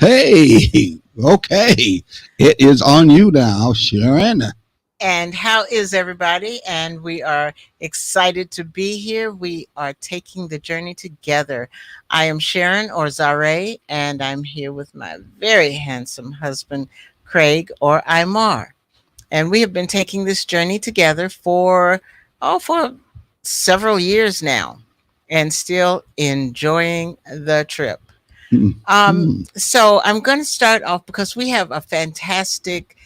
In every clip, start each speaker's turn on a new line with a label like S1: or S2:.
S1: Hey, okay. It is on you now, Sharon.
S2: And how is everybody? And we are excited to be here. We are taking the journey together. I am Sharon or Zare, and I'm here with my very handsome husband, Craig or Imar. And we have been taking this journey together for several years now and still enjoying the trip.
S1: Mhm.
S2: So I'm going to start off because we have a fantastic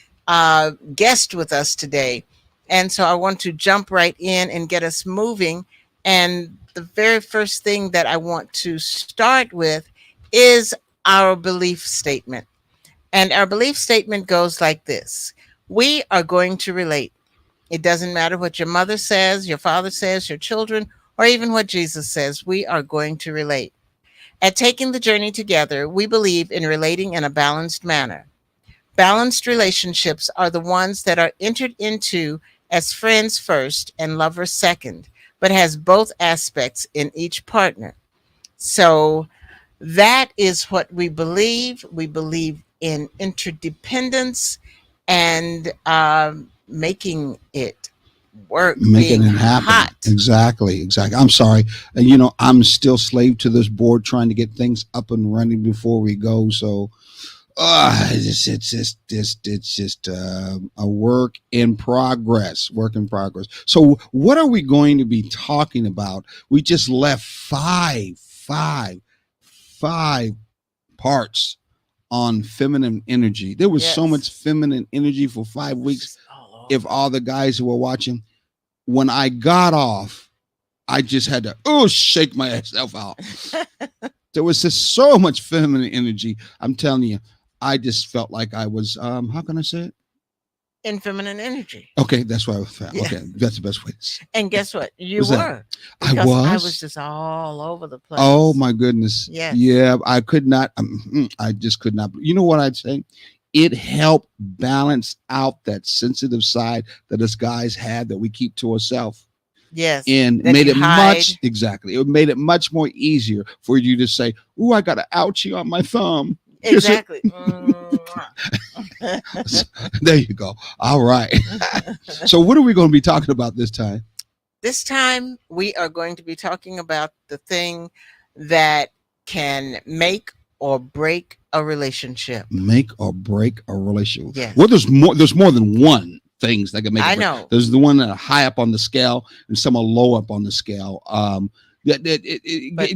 S2: guest with us today. And so I want to jump right in and get us moving. And the very first thing that I want to start with is our belief statement. And our belief statement goes like this: We are going to relate. It doesn't matter what your mother says, your father says, your children, or even what Jesus says. We are going to relate. At Taking the Journey Together, we believe in relating in a balanced manner. Balanced relationships are the ones that are entered into as friends first and lovers second, but has both aspects in each partner. So that is what we believe. We believe in interdependence and making it work,
S1: Making
S2: being
S1: it happen.
S2: hot.
S1: Exactly, exactly. I'm sorry. I'm still slave to this board trying to get things up and running before we go. So it's just a work in progress. Work in progress. So, what are we going to be talking about? We just left five parts on feminine energy. There was so much
S2: Yes.
S1: feminine energy for 5 weeks.
S2: Just all
S1: If
S2: over.
S1: all the guys who were watching, when I got off, I just had to shake myself out. There was just so much feminine energy. I'm telling you, I just felt like I was how can I say it?
S2: In feminine energy.
S1: Okay, that's what I felt.
S2: Yeah.
S1: Okay, that's the best way.
S2: And guess what? You
S1: What's that?
S2: were,
S1: I
S2: because I was
S1: was.
S2: just all over the
S1: Oh
S2: place.
S1: my goodness.
S2: Yes.
S1: Yeah, I could not. I just could not. You know what I'd say? It helped balance out that sensitive side that us guys had that we keep to ourselves,
S2: Yes.
S1: and
S2: That
S1: made
S2: you
S1: it much
S2: hide.
S1: exactly. It made it much more easier for you to say, "Ooh, I got an ouchie on my thumb." Kiss it.
S2: Exactly. Mwah.
S1: There you go. All right. So, what are we going to be talking about this time?
S2: This time, we are going to be talking about the thing that can make or break a relationship.
S1: Make or break a relationship. Well,
S2: Yes.
S1: there's more. There's more than one things that can make or
S2: I
S1: break.
S2: know.
S1: There's the one that are high up on the scale, and some are low up on the scale.
S2: But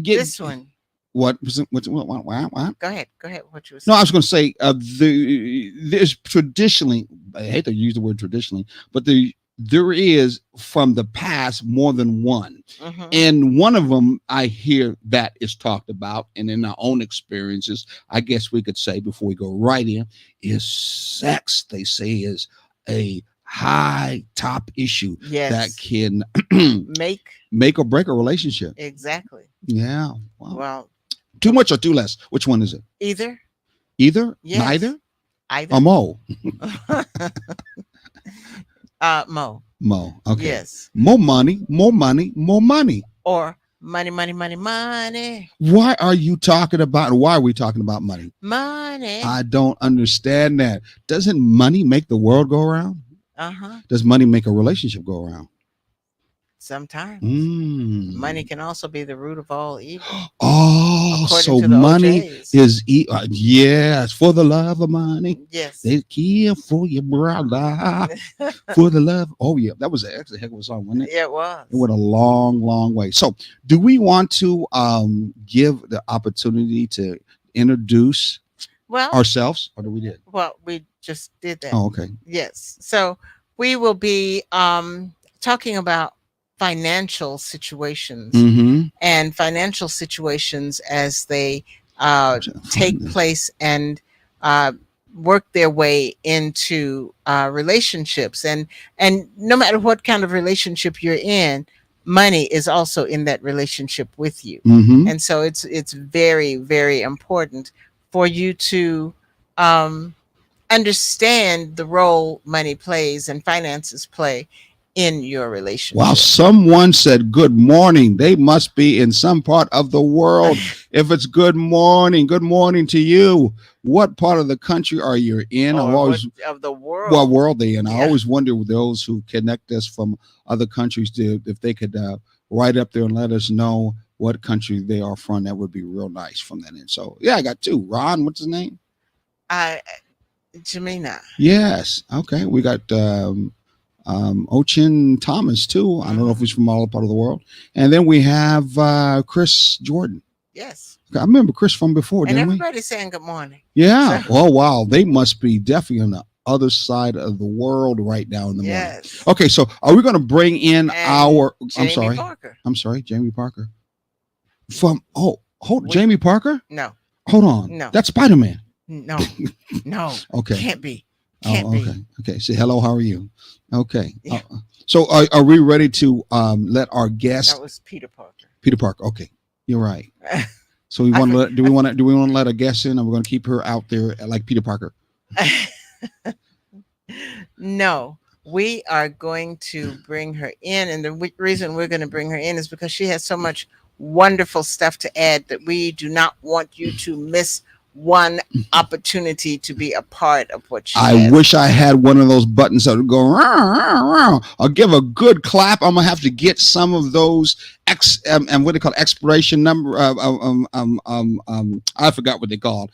S2: this one,
S1: What was it? What?
S2: go ahead. Go ahead. What you were
S1: No, I was
S2: saying.
S1: going to say there's traditionally. I hate to use the word traditionally, but there is from the past more than one,
S2: Hmm.
S1: and one of them I hear that is talked about, and in our own experiences, I guess we could say before we go right in, is sex. They say is a high top issue that
S2: Yes.
S1: can
S2: Make.
S1: make or break a relationship.
S2: Exactly.
S1: Yeah. Wow.
S2: Well,
S1: Too much or too less? Which one is it?
S2: either.
S1: Either,
S2: Yes.
S1: neither, or
S2: Either.
S1: mo?
S2: Mo.
S1: Mo. Okay.
S2: Yes.
S1: More money, more money, more money.
S2: Or money, money, money, money,
S1: Why are you talking about? Why are we talking about money?
S2: money.
S1: I don't understand that. Doesn't money make the world go around?
S2: Uh huh.
S1: Does money make a relationship go around?
S2: Sometimes. Money
S1: Mm.
S2: can also be the root of all evil,
S1: Oh,
S2: according
S1: so
S2: to the
S1: money
S2: OJs.
S1: is yes for the love of money.
S2: Yes.
S1: They kill for your brother for the love. Oh yeah, that was actually a heck of a song, wasn't it?
S2: Yeah, it
S1: It
S2: was.
S1: went a long, long way. So, do we want to give the opportunity to introduce
S2: Well,
S1: ourselves, or do we did?
S2: we just did that.
S1: Oh, okay.
S2: Yes. So we will be talking about financial situations
S1: Mm-hmm.
S2: and financial situations as they uh, take place and uh, work their way into relationships. And no matter what kind of relationship you're in, money is also in that relationship with you.
S1: Mm-hmm.
S2: And so it's very, very important for you to um, understand the role money plays and finances play in your relationship.
S1: Wow, someone said good morning. They must be in some part of the world. If it's good morning to you. What part of the country are you in? I'm
S2: Or what
S1: always
S2: of the world.
S1: what world they in. I
S2: Yeah.
S1: always wonder with those who connect us from other countries if they could write up there and let us know what country they are from. That would be real nice from that end. So yeah, I got two. Ron, what's his name?
S2: Jamina.
S1: Yes. Okay. We got Ochin Thomas too. I don't know if he's from all part of the world. And then we have Chris Jordan.
S2: Yes.
S1: I remember Chris from before,
S2: And
S1: didn't we?
S2: everybody's saying good morning.
S1: Yeah.
S2: So-
S1: Oh wow, they must be definitely on the other side of the world right now in the morning.
S2: Yes.
S1: Okay, so are we going to bring in
S2: And
S1: our?
S2: Jamie Parker.
S1: I'm sorry, Jamie Parker. From
S2: We-
S1: Jamie Parker.
S2: No.
S1: Hold on.
S2: No.
S1: That's Spider-Man.
S2: No. No.
S1: Okay.
S2: Can't be.
S1: Oh,
S2: Can't
S1: okay.
S2: be.
S1: Okay. Say hello. How are you? Okay.
S2: Yeah.
S1: So are we ready to let our guest
S2: That was Peter Parker.
S1: Peter Parker? Okay, you're right. So we
S2: I
S1: want to
S2: for-
S1: let, do we want to let a guest in, or we're going to keep her out there like Peter Parker?
S2: No, we are going to bring her in. And the reason we're going to bring her in is because she has so much wonderful stuff to add that we do not want you to miss one opportunity to be a part of what she
S1: I
S2: has.
S1: wish I had one of those buttons that would go. Rah, rah, rah. I'll give a good clap. I'm gonna have to get some of those and what they call expiration number. I forgot what they called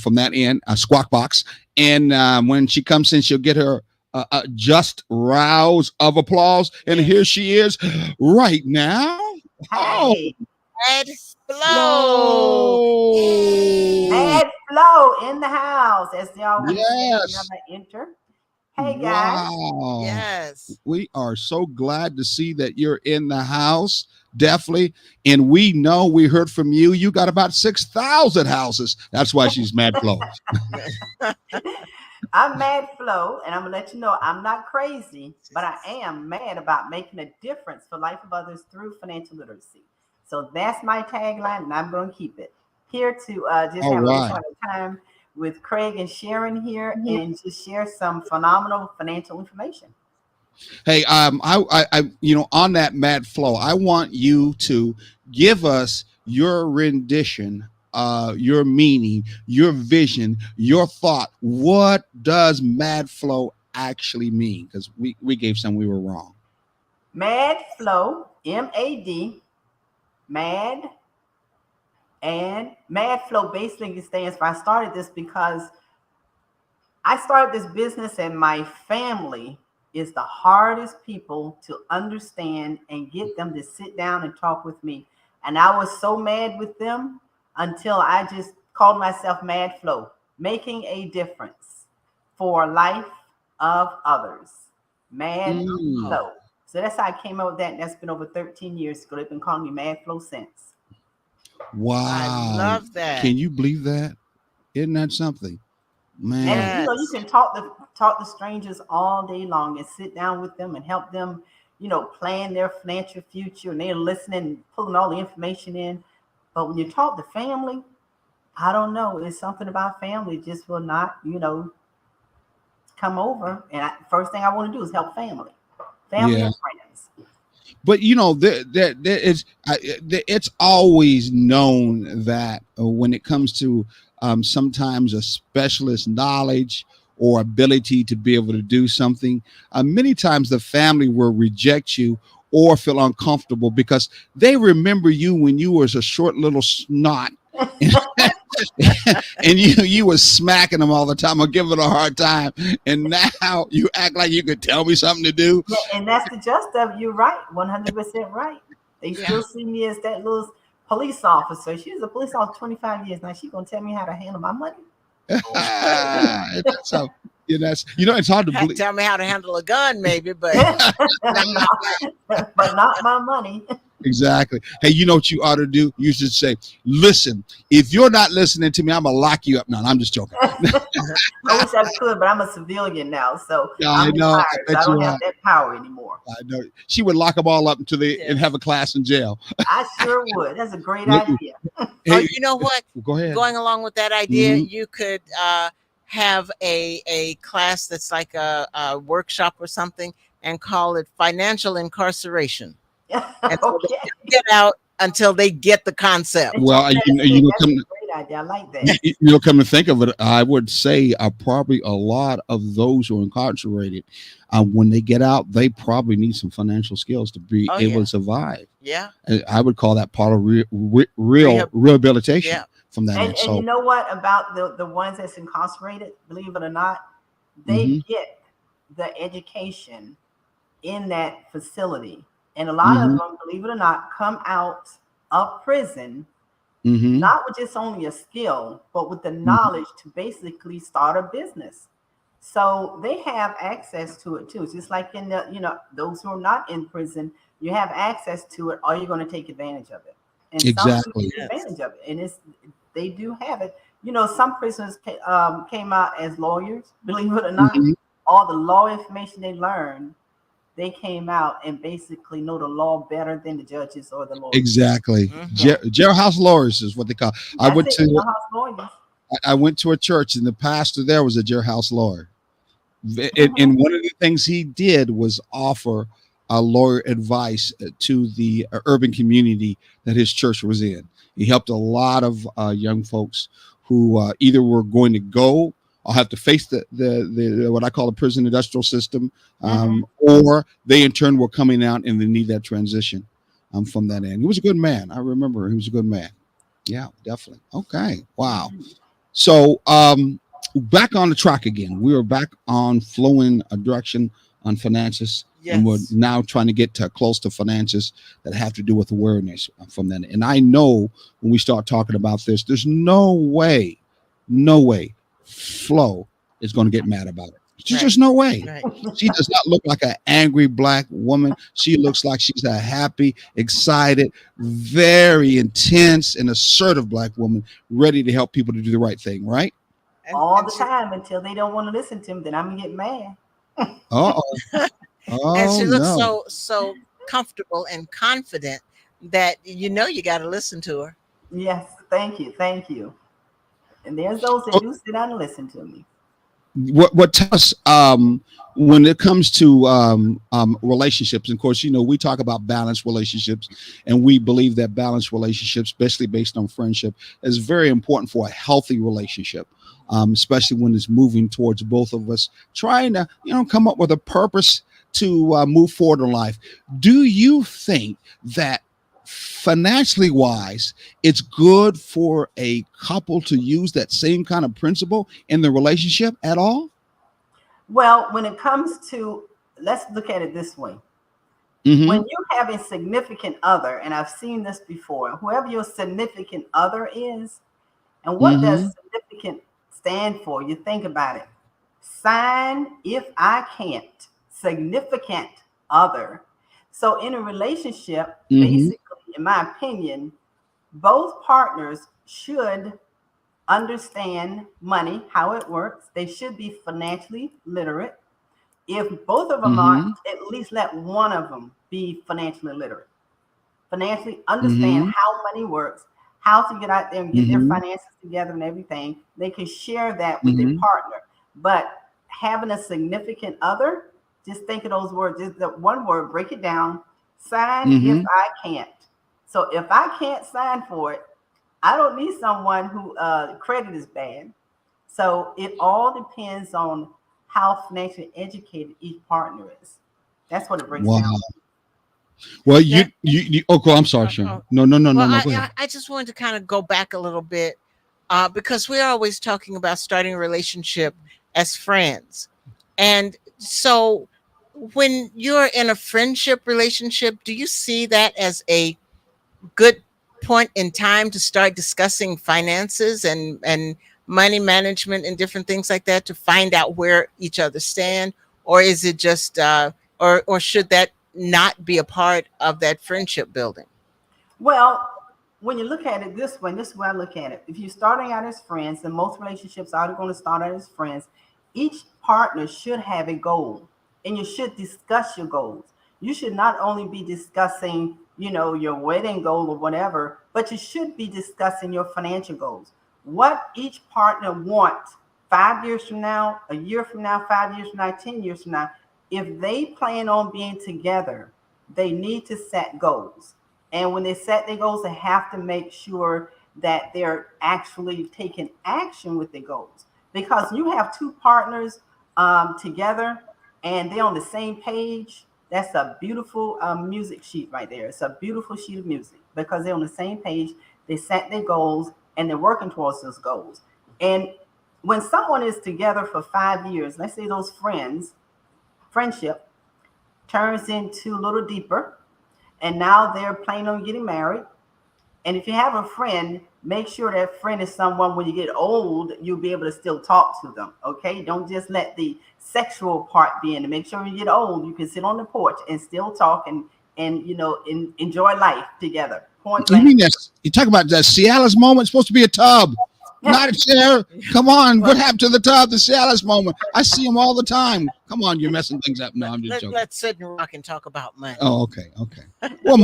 S1: from that end. A squawk box. And when she comes in, she'll get her just rouse of applause. And here she is right now.
S3: Hey,
S2: Ed Flo.
S3: Mad Flow in the house, as they always
S1: Yes.
S3: say whenever I enter. Hey guys,
S1: Wow.
S2: Yes.
S1: We are so glad to see that you're in the house. Definitely. And we know we heard from you. You got about 6,000 houses. That's why she's mad Flo.
S3: I'm Mad Flow, and I'm gonna let you know I'm not crazy, but I am mad about making a difference for life of others through financial literacy. So that's my tagline, and I'm gonna keep it. Here to just
S1: All
S3: have
S1: right.
S3: a fun time with Craig and Sharon here, and just share some phenomenal financial information.
S1: Hey, on that mad Flo, I want you to give us your rendition, your meaning, your vision, your thought. What does mad Flo actually mean? Because we gave some we were wrong.
S3: Mad Flow, MAD, mad. And Mad Flow basically stands for, I started this because I started this business and my family is the hardest people to understand and get them to sit down and talk with me. And I was so mad with them until I just called myself Mad Flow, making a difference for life of others. Mad
S1: Mm.
S3: Flow. So that's how I came up with that. And that's been over 13 years ago. They've been calling me Mad Flow since.
S1: Wow.
S2: I love that.
S1: Can you believe that? Isn't that something? Man.
S3: And you
S2: Yes.
S3: can talk to strangers all day long and sit down with them and help them, plan their financial future, and they're listening, pulling all the information in. But when you talk to family, I don't know. It's something about family just will not, come over. And first thing I want to do is help family
S1: Yeah.
S3: and friends.
S1: But it's always known that when it comes to sometimes a specialist knowledge or ability to be able to do something, many times the family will reject you or feel uncomfortable because they remember you when you was a short little snot. And you was smacking them all the time or giving a hard time, and now you act like you could tell me something to do.
S3: Yeah, and that's the just of it. You're right, 100% right. They still see me as that little police officer. She was a police officer 25 years now. She gonna tell me how to handle my money.
S1: So it's hard to believe.
S2: Tell me how to handle a gun, maybe, but
S3: But not my money.
S1: Exactly. Hey, you know what you ought to do? You should say, listen, if you're not listening to me, I'm gonna lock you up. No, I'm just joking.
S3: I wish I could, but I'm a civilian now, so
S1: Yeah, I
S3: I'm
S1: know.
S3: retired, so
S1: Bet
S3: I don't
S1: you
S3: have
S1: are.
S3: that power anymore.
S1: I know. She would lock them all up until they
S2: Yeah.
S1: and have a class in jail.
S3: I sure would. That's a great
S1: Look-
S3: idea.
S2: oh,
S1: Hey,
S2: you know what?
S1: go ahead.
S2: Going along with that idea,
S1: Mhm.
S2: you could have a class that's like a workshop or something, and call it financial incarceration. And so they
S3: Okay.
S2: don't get out until they get the concept.
S1: Well,
S3: That's
S1: you know,
S3: a great idea. I like that.
S1: you know, come to think of it, I would say probably a lot of those who are incarcerated, when they get out, they probably need some financial skills to be
S2: Oh,
S1: able
S2: yeah.
S1: to survive.
S2: Yeah.
S1: I would call that part of real
S2: Rehab-
S1: rehabilitation
S2: Yeah.
S1: from that end.
S3: And
S1: So,
S3: you know what about the ones that's incarcerated? Believe it or not, they
S1: mhm,
S3: get the education in that facility. And a lot of
S1: mhm,
S3: them, believe it or not, come out of prison
S1: mhm,
S3: not with just only a skill, but with the
S1: mhm.
S3: knowledge to basically start a business. So they have access to it too. It's just like in the, those who are not in prison, you have access to it. Are you going to take advantage of it? And some do
S1: Exactly.
S3: take
S2: Yes.
S3: advantage of it, and they do have it. Some prisoners came out as lawyers. Believe it or not,
S1: Mhm.
S3: all the law information they learned, they came out and basically know the law better than the judges or the lawyers.
S1: Exactly.
S2: Mhm.
S1: Jailhouse lawyers is what they call. I
S3: That's
S1: went
S3: it.
S1: to
S3: Jailhouse lawyers.
S1: I went to a church, and the pastor there was a jailhouse lawyer.
S3: Mhm.
S1: And one of the things he did was offer lawyer advice to the urban community that his church was in. He helped a lot of young folks who either were going to go or have to face the what I call the prison industrial system,
S2: Mhm.
S1: or they in turn were coming out and they need that transition from that end. He was a good man. I remember he was a good man. Yeah, definitely. Okay. Wow. So back on the track again. We are back on flowing a direction on finances, and we're
S2: Yes.
S1: now trying to get to close to finances that have to do with awareness from that. And I know when we start talking about this, there's no way Flo is going to get mad about it. There's
S2: Right.
S1: just no way.
S2: Right.
S1: She does not look like an angry black woman. She looks like she's a happy, excited, very intense, and assertive black woman, ready to help people to do the right thing, right?
S3: All
S2: And
S3: the time until they don't want to listen to him, then I'm gonna get mad.
S1: Uh-oh.
S2: and
S1: Oh
S2: she looks
S1: no.
S2: so comfortable and confident that you got to listen to her.
S3: Yes, thank you. And there's those that
S1: So
S3: do sit down and listen to me.
S1: what tell us when it comes to relationships, and of course, we talk about balanced relationships, and we believe that balanced relationships, especially based on friendship, is very important for a healthy relationship, especially when it's moving towards both of us trying to come up with a purpose to move forward in life. Do you think that financially wise, it's good for a couple to use that same kind of principle in the relationship at all?
S3: Well, when it comes to, let's look at it this way.
S1: Mm-hmm.
S3: When you have a significant other, and I've seen this before, whoever your significant other is, and what does
S1: Mm-hmm.
S3: significant stand for? You think about it. Sign if I can't, significant other. So in a relationship,
S1: Mm-hmm.
S3: basically, in my opinion, both partners should understand money, how it works. They should be financially literate. If both of them aren't,
S1: Mm-hmm.
S3: at least let one of them be financially literate, financially understand
S1: Mm-hmm.
S3: how money works, how to get out there and get their
S1: Mm-hmm.
S3: finances together and everything. They can share that with their
S1: Mm-hmm.
S3: partner. But having a significant other, just think of those words, just the one word, break it down. Sign if
S1: Mm-hmm.
S3: I can't. So if I can't sign for it, I don't need someone who credit is bad. So it all depends on how financially educated each partner is. That's what it breaks
S1: Wow.
S3: down.
S1: Well,
S2: Yeah.
S1: oh, cool. I'm sorry,
S2: Uh,
S1: Sharon.
S2: uh,
S1: No,
S2: well,
S1: no.
S2: I,
S1: Go ahead.
S2: I I just wanted to kind of go back a little bit, because we're always talking about starting a relationship as friends, and so when you're in a friendship relationship, do you see that as a good point in time to start discussing finances and money management and different things like that to find out where each other stand, or is it just or should that not be a part of that friendship building?
S3: Well, when you look at it this way, this is where I look at it. If you're starting out as friends, and most relationships are going to start out as friends, each partner should have a goal, and you should discuss your goals. You should not only be discussing, your wedding goal or whatever, but you should be discussing your financial goals. What each partner wants 5 years from now, a year from now, 5 years from now, 10 years from now. if they plan on being together, they need to set goals. And when they set their goals, they have to make sure that they're actually taking action with the goals. Because you have two partners together and they're on the same page, that's a beautiful music sheet right there. It's a beautiful sheet of music because they're on the same page. They set their goals and they're working towards those goals. And when someone is together for 5 years, let's say those friendship turns into a little deeper, and now they're planning on getting married. And if you have a friend, make sure that friend is someone when you get old, you'll be able to still talk to them. Okay. Don't just let the sexual part be in it. Make sure when you get old, you can sit on the porch and still talk and enjoy life together. Point
S1: You
S3: blank.
S1: mean that you talk about that Cialis moment? It's supposed to be a tub, not a chair. Come on, what happened to the tub? The Cialis moment. I see them all the time. Come on, you're messing things up. No, I'm just joking.
S2: Let's sit and rock and talk about money.
S1: Oh, okay. Well,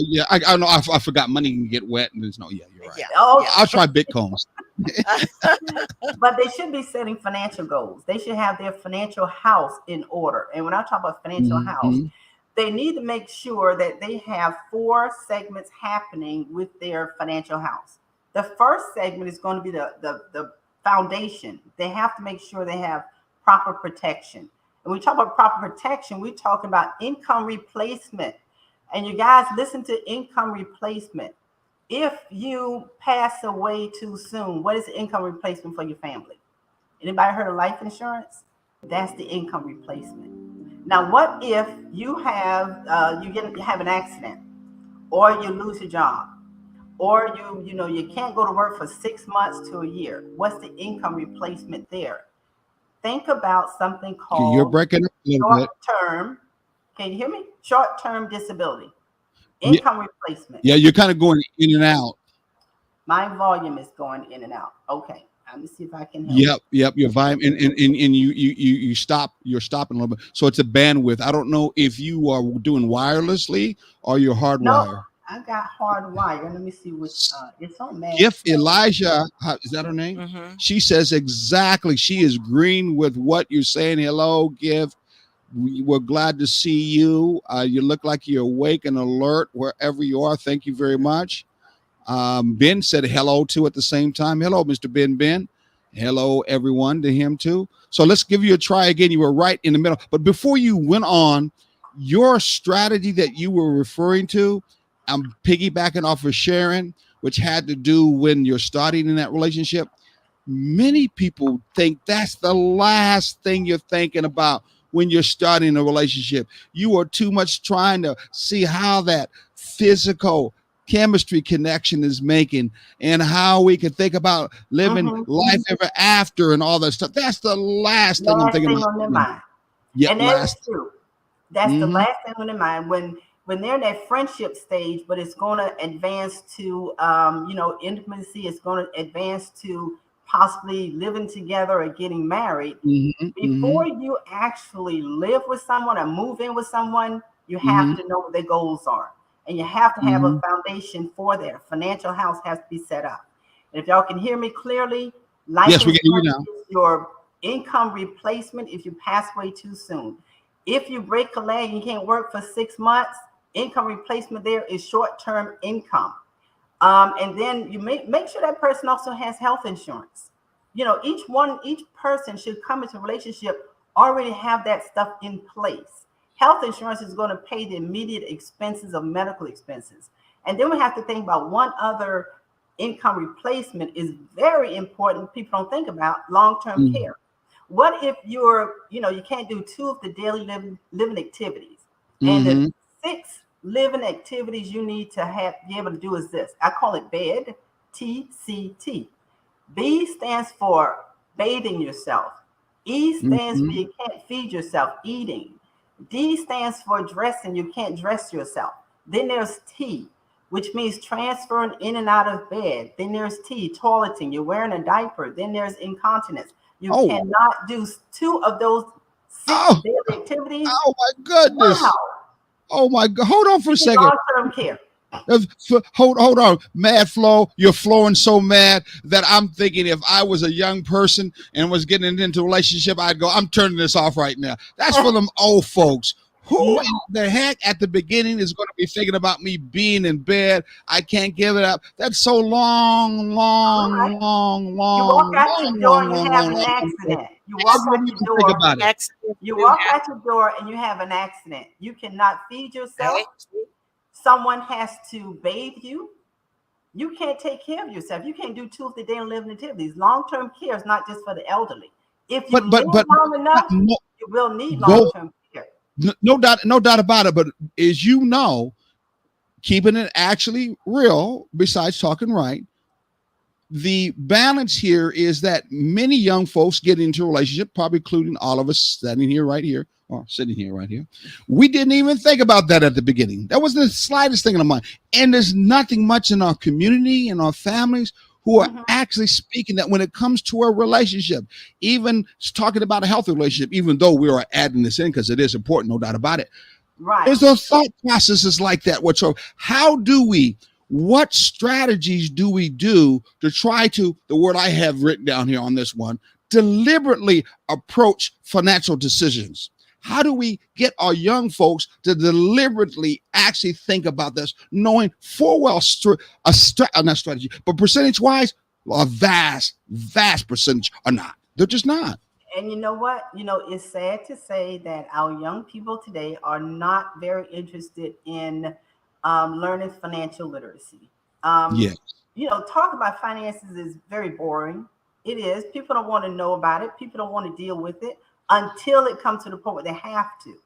S1: yeah, I know. I forgot money can get wet, and there's no. Yeah, you're right.
S2: Yeah.
S3: Oh,
S1: I'll try Bitcoins.
S3: but they should be setting financial goals. They should have their financial house in order. And when I talk about financial house, they need to make sure that they have 4 segments happening with their financial house. The first segment is going to be the foundation. They have to make sure they have proper protection. And when we talk about proper protection, we're talking about income replacement. And you guys listen to income replacement. If you pass away too soon, what is the income replacement for your family? Anybody heard of life insurance? That's the income replacement. Now, what if you have have an accident, or you lose your job, or you can't go to work for 6 months to a year? What's the income replacement there? Think about something called
S1: You're breaking up a little bit.
S3: short-term. Can you hear me? Short-term disability. Income replacement.
S1: Yeah, you're kind of going in and out.
S3: My volume is going in and out. Okay. Let me see if I can help.
S1: Yep. Your volume and you stop. You're stopping a little bit. So it's a bandwidth. I don't know if you are doing wirelessly or you're hardwired.
S3: No, I got hardwired. Let me see which. It's on Mad.
S1: Gift Elijah, is that her name?
S2: Mm-hmm.
S1: She says exactly. She is green with what you're saying. Hello, Gift. We're glad to see you. You look like you're awake and alert wherever you are. Thank you very much. Ben said hello too at the same time. Hello, Mr. Ben. Hello, everyone, to him too. So let's give you a try again. You were right in the middle. But before you went on, your strategy that you were referring to, I'm piggybacking off of Sharon, which had to do when you're starting in that relationship. Many people think that's the last thing you're thinking about when you're starting a relationship. You are too much trying to see how that physical chemistry connection is making and how we can think about living life ever after and all that stuff. That's the last thing I'm thinking about.
S3: On their mind.
S1: Yeah,
S3: and that is true. That's the last thing on their mind when they're in that friendship stage, but it's going to advance to intimacy. It's going to advance to possibly living together or getting married. Before you actually live with someone or move in with someone, you have to know what their goals are. And you have to have a foundation for their financial house has to be set up. And if y'all can hear me clearly, life insurance is your income replacement if you pass away too soon. If you break a leg and you can't work for 6 months, income replacement there is short-term income. And then you make sure that person also has health insurance. Each person should come into a relationship already have that stuff in place. Health insurance is going to pay the immediate expenses of medical expenses. And then we have to think about one other income replacement is very important. People don't think about long-term care. What if you can't do 2 of the daily living activities, and the 6 living activities you need to be able to do is this. I call it BED, TCT. B stands for bathing yourself. E stands for you can't feed yourself, eating. D stands for dressing, you can't dress yourself. Then there's T, which means transferring in and out of bed. Then there's T, toileting, you're wearing a diaper. Then there's incontinence. You cannot do 2 of those 6 daily activities.
S1: Oh my goodness.
S3: Wow.
S1: Oh my God. Hold on for a second.
S3: Long-term care.
S1: Hold on, Mad Flo, you're flowing so mad that I'm thinking if I was a young person and was getting into a relationship, I'd go, I'm turning this off right now. That's for them old folks. Who in the heck at the beginning is going to be thinking about me being in bed? I can't give it up. That's so long, long,
S3: All right.
S1: long,
S3: You
S1: long,
S3: walk out
S1: long,
S3: your door
S1: long,
S3: and you
S1: long,
S3: have
S1: long,
S3: an
S1: long.
S3: accident. You
S1: I
S3: walk
S1: don't
S3: out
S1: even
S3: your
S1: think
S3: door.
S1: about it.
S2: Accidents
S3: You
S2: do
S3: walk
S2: happen,
S3: out your door and you have an accident. You cannot feed yourself.
S2: right?
S3: Someone has to bathe you. You can't take care of yourself. You can't do Tuesday day and living activities. Long-term care is not just for the elderly. If you
S1: But
S3: live long enough,
S1: no,
S3: you will need
S1: go,
S3: long-term care.
S1: no doubt about it. But as you know, keeping it actually real, besides talking right, the balance here is that many young folks get into a relationship, probably including all of us standing here right here or sitting here right here. We didn't even think about that at the beginning. That was the slightest thing in our mind. And there's nothing much in our community and our families who are actually speaking that when it comes to a relationship, even talking about a healthy relationship, even though we are adding this in because it is important, no doubt about it.
S3: Right.
S1: There's those thought processes like that whatsoever. What strategies do we do to try to, the word I have written down here on this one, deliberately approach financial decisions? How do we get our young folks to deliberately actually think about this, knowing full well not strategy, but percentage wise, a vast percentage are not. They're just not.
S3: And you know what? It's sad to say that our young people today are not very interested in learning financial literacy.
S1: Yeah.
S3: Talk about finances is very boring. It is. People don't want to know about it. People don't want to deal with it until it comes to the point where they have to.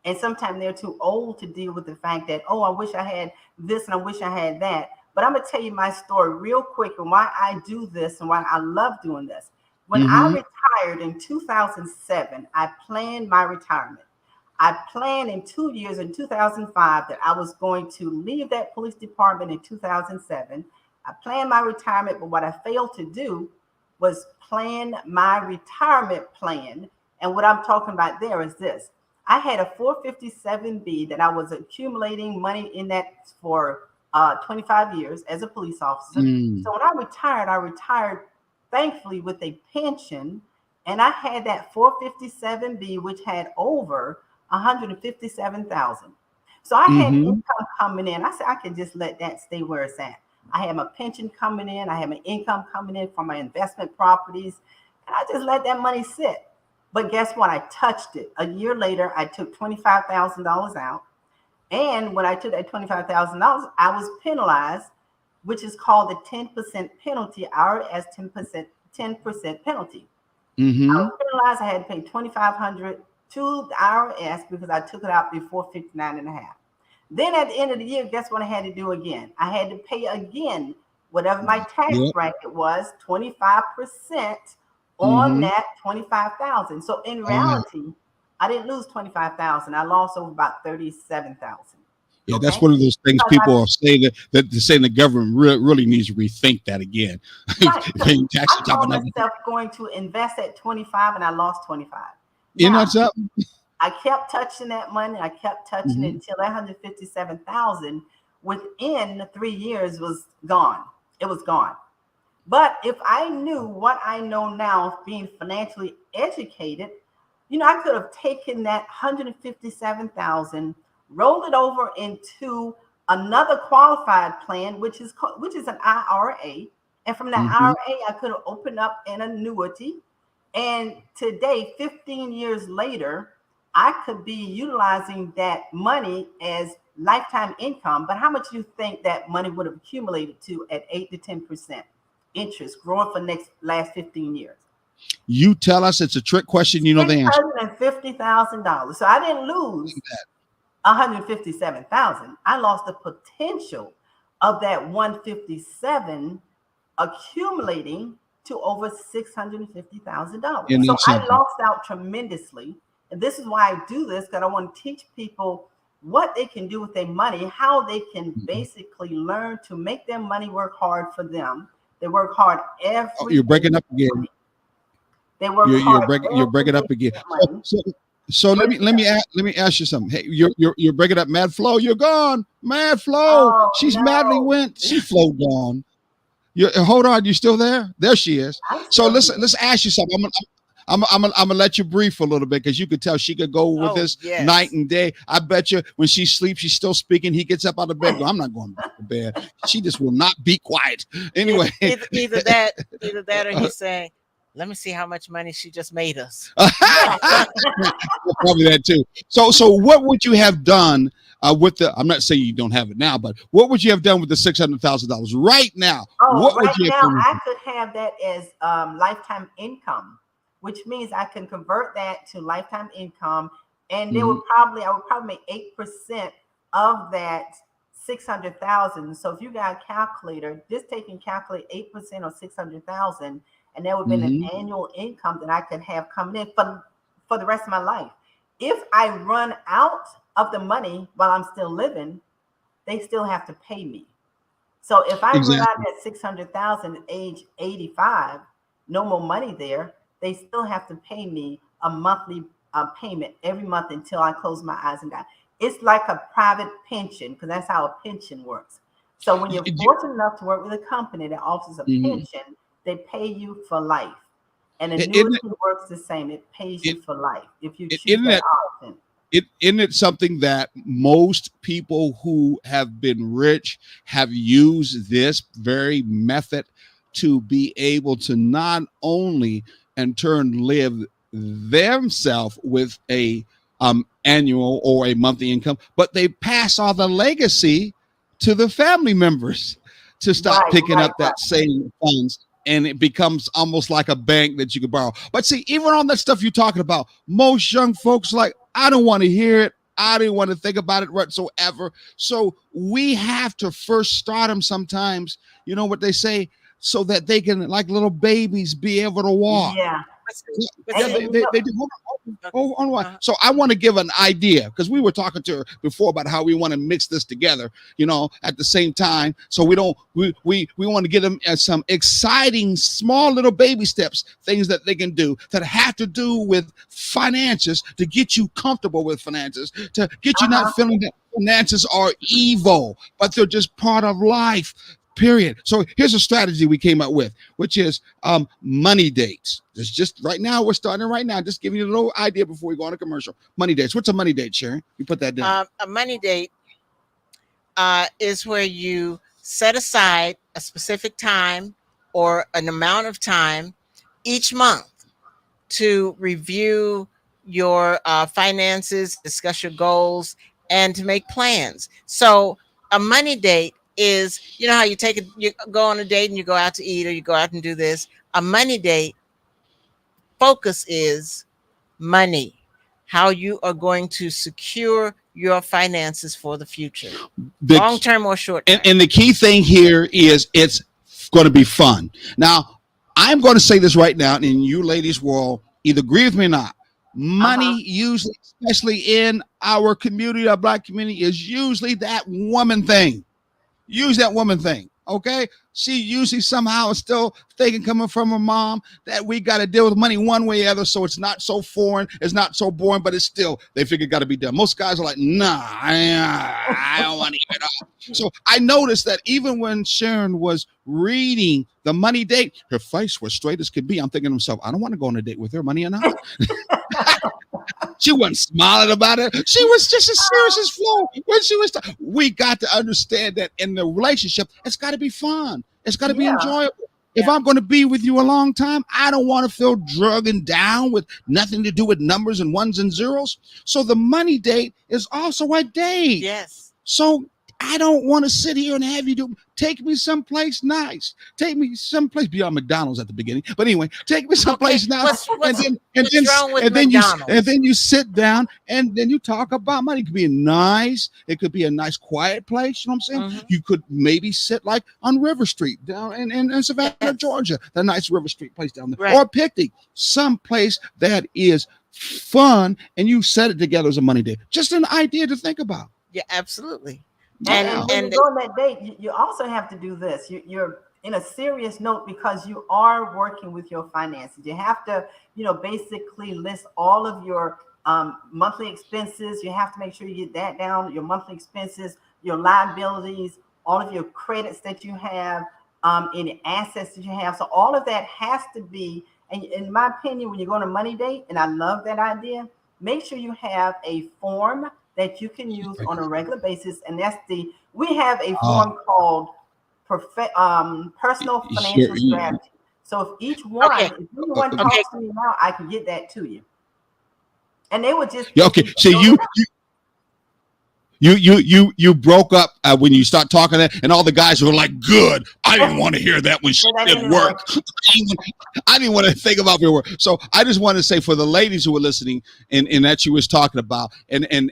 S3: And sometimes they're too old to deal with the fact that, oh, I wish I had this and I wish I had that. But I'm going to tell you my story real quick and why I do this and why I love doing this. When I retired in 2007, I planned my retirement. I planned in 2 years, in 2005, that I was going to leave that police department in 2007. I planned my retirement, but what I failed to do was plan my retirement plan. And what I'm talking about there is this. I had a 457B that I was accumulating money in that for 25 years as a police officer. So when I retired thankfully with a pension, and I had that 457B, which had over 157,000. So I had income coming in. I said I can just let that stay where it's at. I had my pension coming in. I had my income coming in from my investment properties, and I just let that money sit. But guess what? I touched it. A year later, I took $25,000 out, and when I took that $25,000, I was penalized, which is called the 10% penalty, IRS 10% penalty. I was penalized. I had to pay $2,500 to the IRS because I took it out before 59 and a half. Then at the end of the year, guess what I had to do again? I had to pay again, whatever my tax bracket was, 25% on that 25,000. So in reality, I didn't lose 25,000. I lost over about 37,000.
S1: Yeah, that's one of those things people are saying that they're saying the government really needs to rethink that again.
S3: Right.
S1: Paying taxes
S3: I told myself going to invest at 25 and I lost 25.
S1: You know what's up?
S3: I kept touching that money. I kept touching it until that 157,000 within 3 years was gone. It was gone. But if I knew what I know now, being financially educated, I could have taken that 157,000, rolled it over into another qualified plan, which is an IRA. And from that IRA, I could have opened up an annuity. And today, 15 years later, I could be utilizing that money as lifetime income. But how much do you think that money would have accumulated to at 8 to 10% interest growing for last 15 years?
S1: You tell us. It's a trick question. You know the answer.
S3: $650,000. So I didn't lose 157,000. I lost the potential of that 157 accumulating to over $650,000. So I lost out tremendously. And this is why I do this, because I want to teach people what they can do with their money, how they can basically learn to make their money work hard for them. They work hard every
S1: You're breaking up again.
S3: They work hard.
S1: You're breaking up again. So let me ask you something. Hey, you're breaking up, Mad Flo. You're gone, Mad Flo.
S3: Oh
S1: She's madly
S3: no,
S1: went. She flowed gone. You hold on. You still there? There she is.
S3: I'm
S1: So
S3: still
S1: listen.
S3: here.
S1: Let's ask you something. I'm gonna let you breathe for a little bit because you could tell she could go with
S2: Oh,
S1: this
S2: yes.
S1: night and day. I bet you when she sleeps, she's still speaking. He gets up out of bed. I'm not going back to bed. She just will not be quiet. Anyway,
S2: Either that, or he's saying, "Let me see how much money she just made us."
S1: probably that too. So what would you have done with the? I'm not saying you don't have it now, but what would you have done with the $600,000 right now?
S3: Oh,
S1: What would
S3: right
S1: you have
S3: now
S1: done?
S3: I could have that as lifetime income, which means I can convert that to lifetime income, and
S1: Mhm.
S3: I would probably make 8% of that 600,000. So if you got a calculator, just take and calculate 8% of 600,000, and that would be an
S1: Mhm.
S3: annual income that I could have coming in for the rest of my life. If I run out of the money while I'm still living, they still have to pay me. So if I run out
S1: Exactly.
S3: of that 600,000 at age 85, no more money there, they still have to pay me a monthly payment every month until I close my eyes and die. It's like a private pension because that's how a pension works. So when you're fortunate enough to work with a company that offers a
S1: Mhm.
S3: pension, they pay you for life. And
S1: Isn't
S3: annuity works the same. It pays you
S1: it,
S3: for life if you choose
S1: isn't
S3: that
S1: it
S3: option.
S1: isn't it something that most people who have been rich have used this very method to be able to not only in turn live themselves with a annual or a monthly income, but they pass on the legacy to the family members to start
S3: Right,
S1: picking
S3: right,
S1: up
S3: right.
S1: that same funds, and it becomes almost like a bank that you could borrow. But see, even on that stuff you're talking about, most young folks like, I don't want to hear it. I didn't want to think about it whatsoever. So we have to first start them sometimes, you know what they say, so that they can, like little babies, be able to walk.
S3: Yeah.
S2: But see, but
S1: Yeah,
S3: And
S2: see,
S3: you know,
S1: they do.
S2: okay,
S1: Hold on.
S2: uh,
S1: So I want to give an idea because we were talking to her before about how we want to mix this together, at the same time. So we don't we want to give them some exciting small little baby steps, things that they can do that have to do with finances to get you comfortable with finances, to get you not
S3: uh-huh.
S1: feeling that finances are evil, but they're just part of life. Period. So here's a strategy we came up with, which is money dates. It's just right now, we're starting right now. Just giving you a little idea before we go on a commercial. Money dates. What's a money date, Sharon? You put that down.
S2: a money date is where you set aside a specific time or an amount of time each month to review your finances, discuss your goals, and to make plans. So a money date is, you know how you go on a date and you go out to eat or you go out and do this. A money date focus is money, how you are going to secure your finances for the future,
S1: The,
S2: long term or short term.
S1: and the key thing here is it's going to be fun. Now, I'm going to say this right now, and you ladies will either agree with me or not.
S3: Uh-huh.
S1: Money usually, especially in our community, our black community, is usually that woman thing. Use that woman thing. Okay. She usually somehow is still thinking coming from her mom that we got to deal with money one way or other. So it's not so foreign. It's not so boring, but it's still, they figure it got to be done. Most guys are like, nah, I don't want to hear it all. So I noticed that even when Sharon was reading the money date, her face was straight as could be. I'm thinking to myself, I don't want to go on a date with her, money or not. She wasn't smiling about it. She was just as serious as Flo when she was. We got to understand that in the relationship, it's got to be fun. It's got to be
S3: Yeah.
S1: enjoyable. If
S2: Yeah.
S1: I'm going to be with you a long time, I don't want to feel drugged down with nothing to do with numbers and ones and zeros. So the money date is also a date.
S2: Yes.
S1: So I don't want to sit here and have you take me someplace nice. Take me someplace beyond McDonald's at the beginning. But anyway, take me someplace
S2: Okay.
S1: nice.
S2: What's wrong with
S1: And
S2: McDonald's?
S1: then you sit down and then you talk about money. It could be nice. It could be a nice quiet place. You know what I'm saying?
S2: Mhm.
S1: You could maybe sit like on River Street down in Savannah,
S2: Yes.
S1: Georgia. The nice River Street place down there.
S2: Right.
S1: Or picnic. Someplace that is fun and you set it together as a money day. Just an idea to think about.
S2: Yeah, absolutely.
S3: And,
S2: And
S3: and when you go on that date, you also have to do this. You're in a serious note because you are working with your finances. You have to, basically list all of your monthly expenses. You have to make sure you get that down. Your monthly expenses, your liabilities, all of your credits that you have, any assets that you have. So all of that has to be, and in my opinion, when you're going to Money Date, and I love that idea, make sure you have a form that you can use on a regular basis. And we have a form called personal financial strategy. So if each one, if anyone talks to me now, I can get that to you. And they would just
S1: So you broke up when you start talking that, and all the guys were like, "Good, I didn't want to hear that when she did work. I didn't want to think about your work." So I just want to say for the ladies who were listening, and that you was talking about, and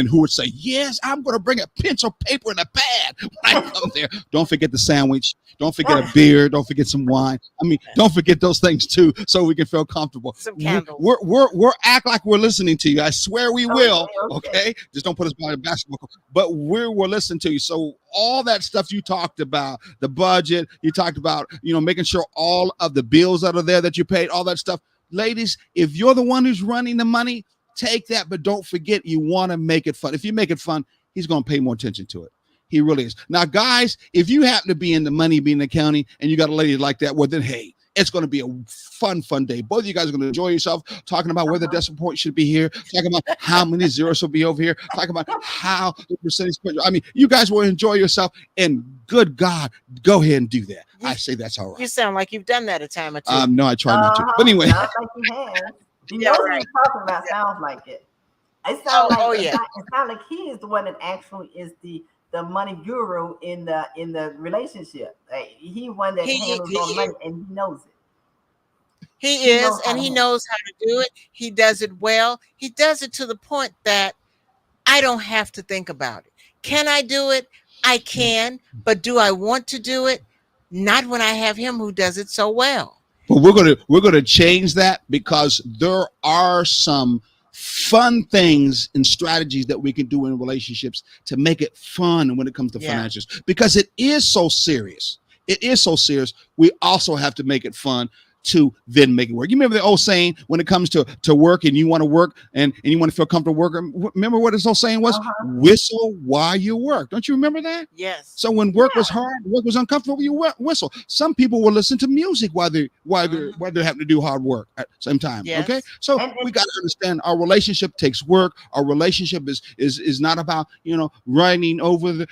S1: who would say, "Yes, I'm going to bring a pencil, paper, and a pad when I come there." Don't forget the sandwich. Don't forget a beer. Don't forget some wine. I mean, don't forget those things too, so we can feel comfortable.
S2: Some candles.
S1: We're act like we're listening to you. I swear we will. Okay, just don't put us behind a basketball. But we're listening to you. So all that stuff you talked about, the budget, you talked about, making sure all of the bills that are there that you paid, all that stuff. Ladies, if you're the one who's running the money, take that, but don't forget you want to make it fun. If you make it fun, he's going to pay more attention to it. He really is. Now, guys, if you happen to be in the money being accounting and you got a lady like that, well, then, hey, it's going to be a fun day. Both of you guys are going to enjoy yourself, talking about where the decimal point should be here, talking about how many zeros will be over here, talking about how the percentage. I mean, you guys will enjoy yourself, and good God, go ahead and do that. I say that's all right.
S2: You sound like you've done that a time or two.
S1: No, I try not to. But anyway.
S3: Sounds like you have. You know what you're talking about sounds like it. It sounds it sounds like he is the one that actually is the money guru in the relationship. He one that handles all money, and he knows it.
S2: He is, and he knows how to do it. He does it well. He does it to the point that I don't have to think about it. Can I do it? I can, but do I want to do it? Not when I have him who does it so well.
S1: But we're gonna change that, because there are some fun things and strategies that we can do in relationships to make it fun when it comes to finances, because it is so serious. It is so serious. We also have to make it fun to then make it work. You remember the old saying when it comes to work, and you want to work and you want to feel comfortable working? Remember what this old saying was? Whistle while you work. Don't you remember that?
S2: Yes.
S1: So when work was hard, work was uncomfortable, you whistle. Some people will listen to music while they're having to do hard work at the same time.
S2: Yes.
S1: Okay. So we got to understand our relationship takes work. Our relationship is not about, riding over the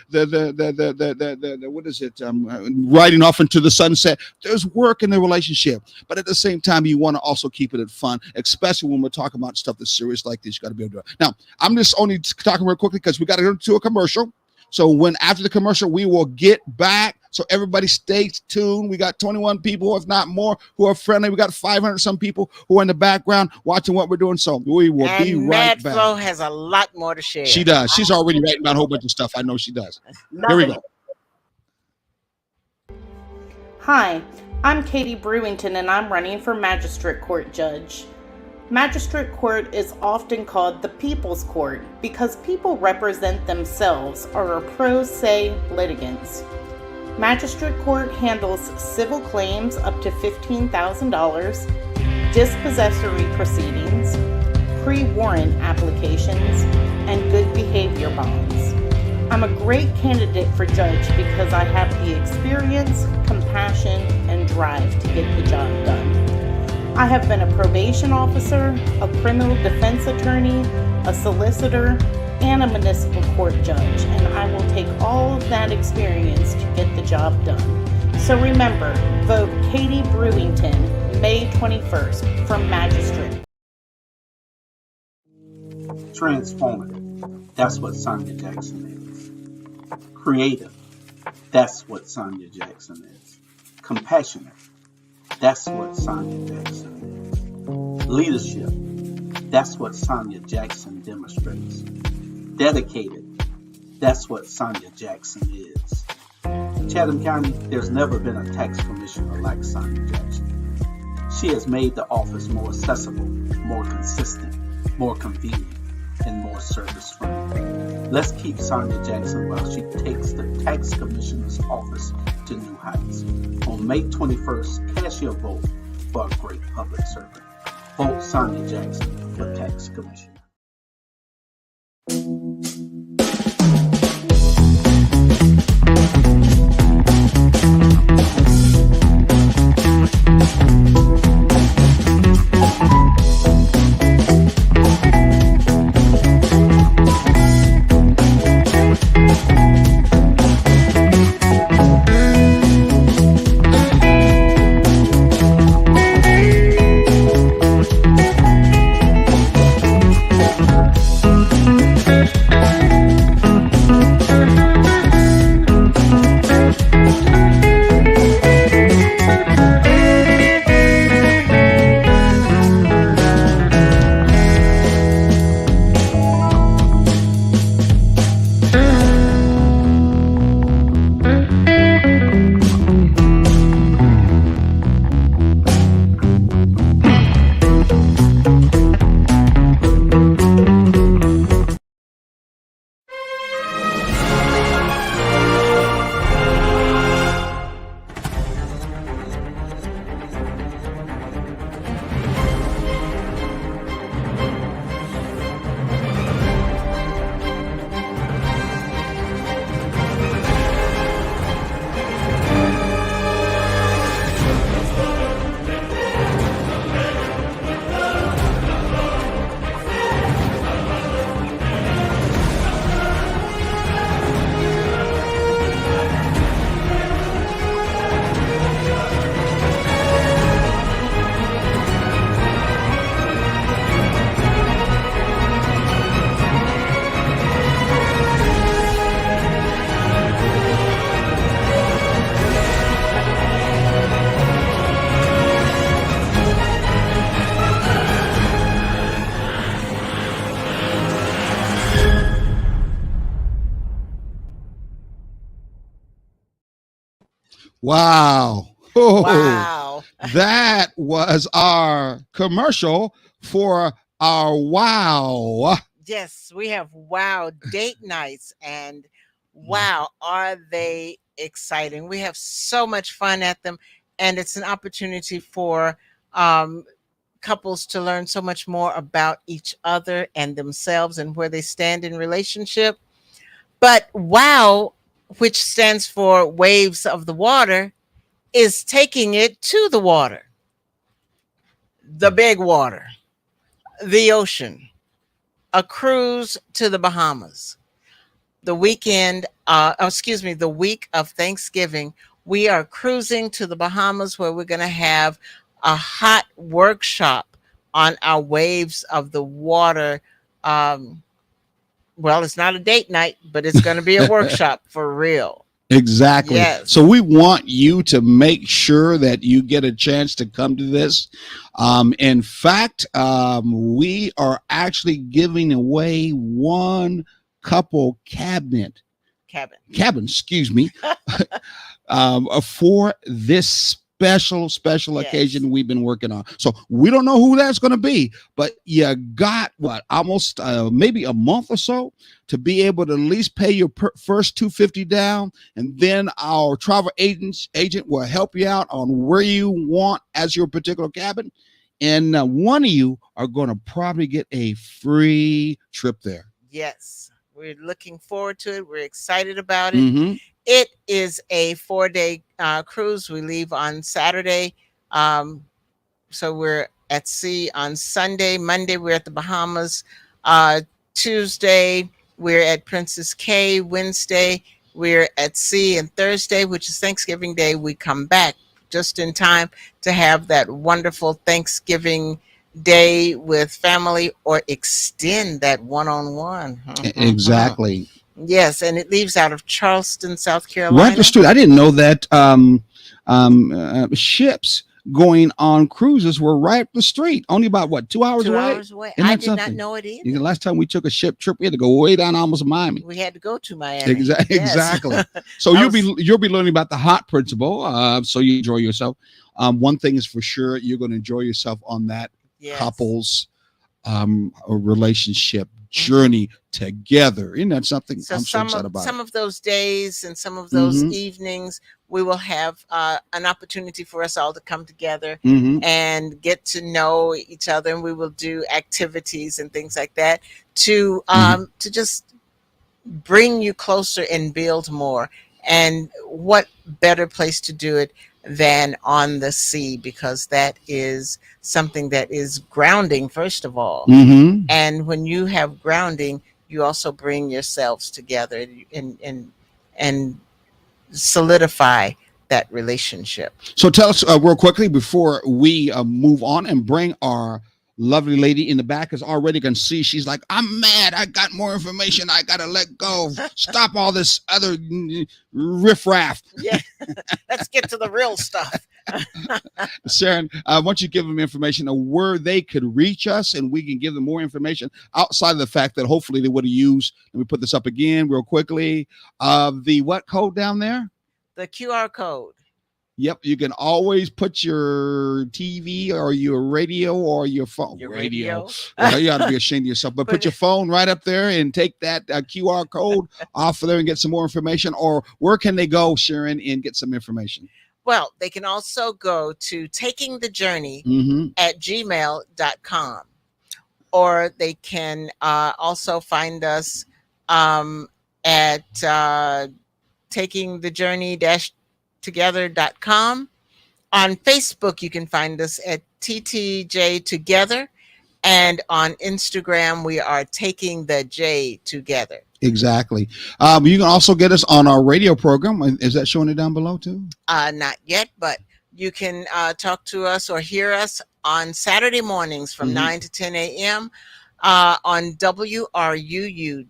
S1: what is it? Riding off into the sunset. There's work in the relationship. But at the same time, you want to also keep it fun, especially when we're talking about stuff that's serious like this. You got to be able to do it. Now, I'm just only talking real quickly because we got to go to a commercial. So after the commercial, we will get back. So everybody stay tuned. We got 21 people, if not more, who are friendly. We got 500 some people who are in the background watching what we're doing. So we will be right back.
S2: Flo has a lot more to share.
S1: She does. She's already writing about a whole bunch of stuff. I know she does. Here we go.
S4: Hi. I'm Katie Brewington, and I'm running for Magistrate Court Judge. Magistrate Court is often called the People's Court because people represent themselves or are pro se litigants. Magistrate Court handles civil claims up to $15,000, dispossessory proceedings, pre-warrant applications, and good behavior bonds. I'm a great candidate for judge because I have the experience, compassion, and drive to get the job done. I have been a probation officer, a criminal defense attorney, a solicitor, and a municipal court judge, and I will take all of that experience to get the job done. So remember, vote Katie Brewington, May 21st, for Magistrate.
S5: Transformative, that's what Sonia Jackson is. Creative, that's what Sonia Jackson is. Compassionate, that's what Sonia Jackson is. Leadership, that's what Sonia Jackson demonstrates. Dedicated, that's what Sonia Jackson is. In Chatham County, there's never been a tax commissioner like Sonia Jackson. She has made the office more accessible, more consistent, more convenient, and more service-friendly. Let's keep Sonia Jackson while she takes the tax commissioner's office to new heights. On May 21st, cast your vote for a great public servant. Vote Sonia Jackson for tax commissioner.
S1: Wow. Oh,
S2: Wow.
S1: that was our commercial for our wow.
S2: Yes, we have wow date nights, and wow, are they exciting? We have so much fun at them, and it's an opportunity for um, couples to learn so much more about each other and themselves and where they stand in relationship. But wow, which stands for waves of the water, is taking it to the water, the big water, the ocean, a cruise to the Bahamas. The weekend, the week of Thanksgiving, we are cruising to the Bahamas where we're going to have a hot workshop on our waves of the water. Um, well, it's not a date night, but it's going to be a workshop for real.
S1: Exactly.
S2: Yes.
S1: So we want you to make sure that you get a chance to come to this. In fact, we are actually giving away one couple cabin, excuse me, for this special
S2: Yes.
S1: occasion we've been working on. So we don't know who that's going to be, but you got almost maybe a month or so to be able to at least pay your first $250 down, and then our travel agent will help you out on where you want as your particular cabin, and one of you are going to probably get a free trip there.
S2: Yes, we're looking forward to it. We're excited about it.
S1: Mm-hmm.
S2: It is a 4-day cruise. We leave on Saturday. So we're at sea on Sunday. Monday, we're at the Bahamas. Tuesday, we're at Princess Cay. Wednesday, we're at sea. And Thursday, which is Thanksgiving Day, we come back just in time to have that wonderful Thanksgiving day with family, or extend that one-on-one.
S1: Exactly.
S2: Yes, and it leaves out of Charleston, South Carolina.
S1: Right up the street. I didn't know that ships going on cruises were right up the street. Only about 2 hours
S2: 2
S1: away?
S2: hours away.
S1: Isn't
S2: I
S1: that
S2: did
S1: something?
S2: not know it either.
S1: You know, the last time we took a ship trip, we had to go way down almost Miami.
S2: We had to go to Miami.
S1: Exactly.
S2: Yes.
S1: Exactly. So you'll be learning about the HOT principle. So you enjoy yourself. One thing is for sure, you're going to enjoy yourself on that
S2: Yes.
S1: couples relationship journey together. Isn't that something?
S2: So
S1: I'm so excited about
S2: some
S1: it.
S2: of those days and some of those
S1: Mhm.
S2: evenings, we will have an opportunity for us all to come together
S1: Mhm.
S2: and get to know each other, and we will do activities and things like that to just bring you closer and build more. And what better place to do it than on the sea, because that is something that is grounding, first of all.
S1: Mhm.
S2: And when you have grounding, you also bring yourselves together and solidify that relationship.
S1: So tell us real quickly before we move on and bring our lovely lady in the back is already can see. She's like, I'm mad. I got more information. I got to let go. Stop all this other riffraff.
S2: Yeah, let's get to the real stuff.
S1: Sharon, I want you to give them information of where they could reach us, and we can give them more information outside of the fact that hopefully they would have used. Let me put this up again real quickly. The what code down there?
S2: The QR code.
S1: Yep, you can always put your TV or your radio or your phone.
S2: Your radio.
S1: Well, you ought to be ashamed of yourself. But put your phone right up there and take that QR code off of there and get some more information. Or where can they go, Sharon, and get some information?
S2: Well, they can also go to takingthejourney
S1: Mm-hmm.
S2: at gmail.com. Or they can also find us at takingthejourney-together.com. On Facebook, you can find us at TTJ Together. And on Instagram, we are Taking the J Together.
S1: Exactly. You can also get us on our radio program. Is that showing it down below too?
S2: Not yet, but you can talk to us or hear us on Saturday mornings from 9 to 10 a.m. On WRUU.org.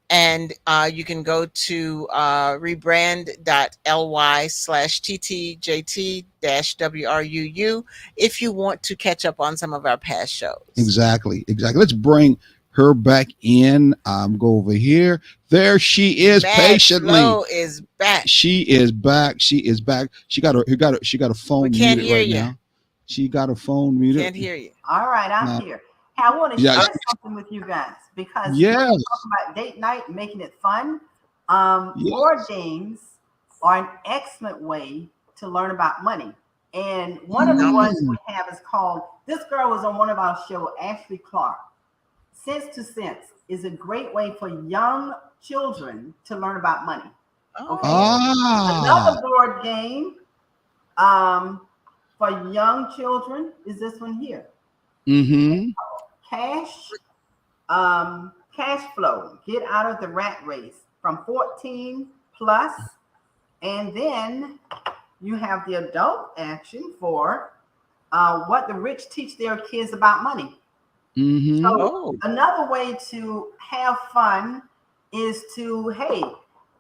S2: And you can go to rebrand.ly/TTJT-WRUU if you want to catch up on some of our past shows.
S1: Exactly. Let's bring her back in. Go over here. There she is,
S2: Mad
S1: patiently.
S2: Flo is back.
S1: She is back. She is back. She got a phone
S2: We can't
S1: muted
S2: hear
S1: right
S2: you.
S1: now. She got a phone muted.
S2: Can't hear you.
S3: All right, I'm here. Hey, I want to
S1: Yeah.
S3: share something with you guys because
S1: Yes.
S3: we're talking about date night, making it fun.
S1: Yes.
S3: Board games are an excellent way to learn about money. And one of the ones we have is called, this girl was on one of our shows, Ashley Clark. Sense to Sense is a great way for young children to learn about money. Okay. Another board game for young children is this one here.
S1: Mm-hmm.
S3: Cash flow. Get out of the rat race from 14 plus. And then you have the adult action for what the rich teach their kids about money.
S1: Mm-hmm.
S3: So another way to have fun is to, hey,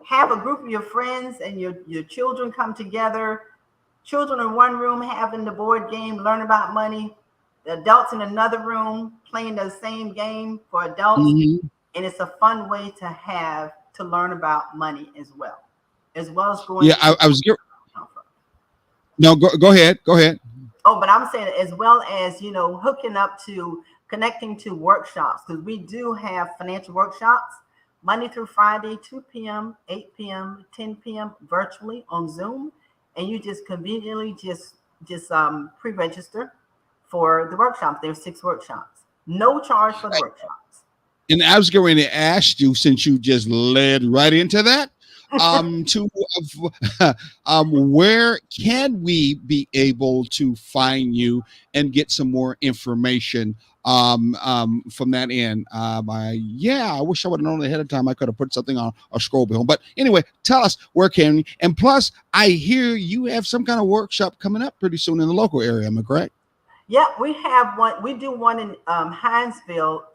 S3: have a group of your friends and your children come together. Children in one room having the board game, learn about money. The adults in another room playing the same game for adults.
S1: Mm-hmm.
S3: And it's a fun way to have to learn about money as well as going.
S1: Yeah, I was. No, go ahead. Go ahead.
S3: Oh, but I'm saying as well as, hooking up to connecting to workshops, because we do have financial workshops Monday through Friday, 2 p.m., 8 p.m., 10 p.m. virtually on Zoom. And you just conveniently just pre-register for the workshops. There's 6 workshops. No charge for the workshops.
S1: And I was going to ask you, since you just led right into that, where can we be able to find you and get some more information from that end? I wish I would have known ahead of time. I could have put something on a scroll below. But anyway, tell us where can we, and plus I hear you have some kind of workshop coming up pretty soon in the local area. Am I correct?
S3: Yeah, we have one. We do one in Hinesville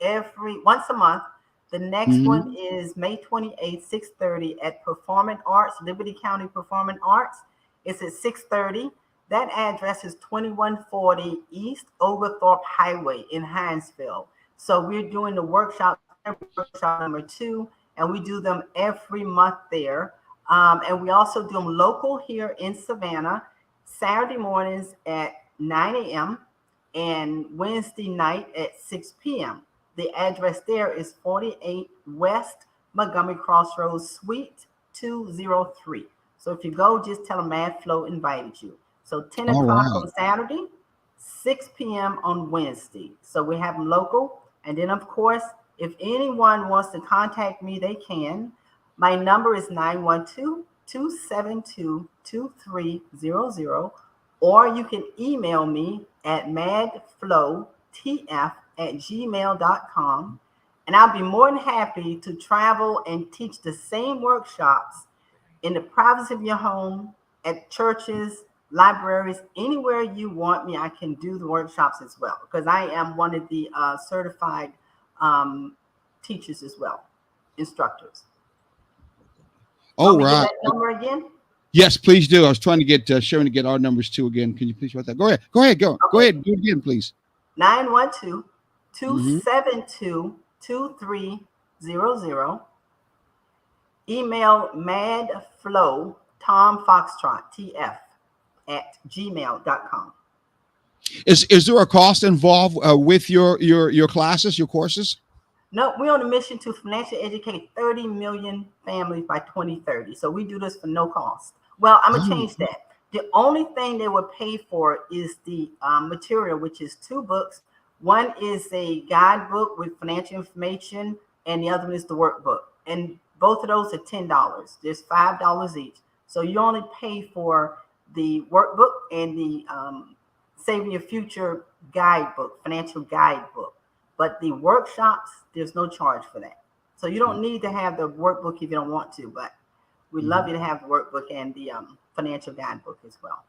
S3: once a month. The next one is May 28th, 6:30 at Performing Arts, Liberty County Performing Arts. It's at 6:30. That address is 2140 East Oglethorpe Highway in Hinesville. So we're doing the workshop number 2, and we do them every month there. And we also do them local here in Savannah, Saturday mornings at 9 a.m. and Wednesday night at 6 p.m. The address there is 48 West Montgomery Crossroads, Suite 203. So if you go, just tell them Mad Flo invited you. So 10 o'clock on Saturday, 6 p.m. on Wednesday. So we have them local. And then, of course, if anyone wants to contact me, they can. My number is 912-272-2300. Or you can email me at madflowtf@gmail.com. And I'll be more than happy to travel and teach the same workshops in the privacy of your home, at churches, libraries, anywhere you want me. I can do the workshops as well, because I am one of the certified teachers as well, instructors.
S1: Oh, right.
S3: That number again?
S1: Yes, please do. I was trying to get Sharon to get our numbers too again. Can you please write that? Go ahead. Go ahead. Go ahead. Do it again, please.
S3: 912-272-2300. Email madflow Tom Foxtrot TF @gmail.com.
S1: Is there a cost involved with your classes, your courses?
S3: No, we're on a mission to financially educate 30 million families by 2030. So we do this for no cost. Well, I'm gonna change that. The only thing they would pay for is the material, which is 2 books. One is a guidebook with financial information, and the other one is the workbook. And both of those are $10. There's $5 each. So you only pay for the workbook and the Saving Your Future guidebook, financial guidebook. But the workshops, there's no charge for that. So you don't need to have the workbook if you don't want to, but we'd love you to have the workbook and the financial guidebook as well.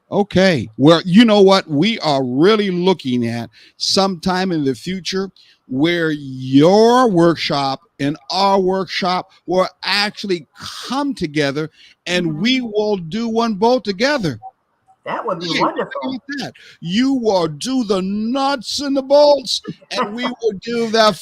S1: Okay. Well, you know what? We are really looking at sometime in the future where your workshop and our workshop will actually come together, and we will do one both together.
S3: That would be
S1: Hey,
S3: wonderful.
S1: think about that. You will do the nuts and the bolts, and we will do the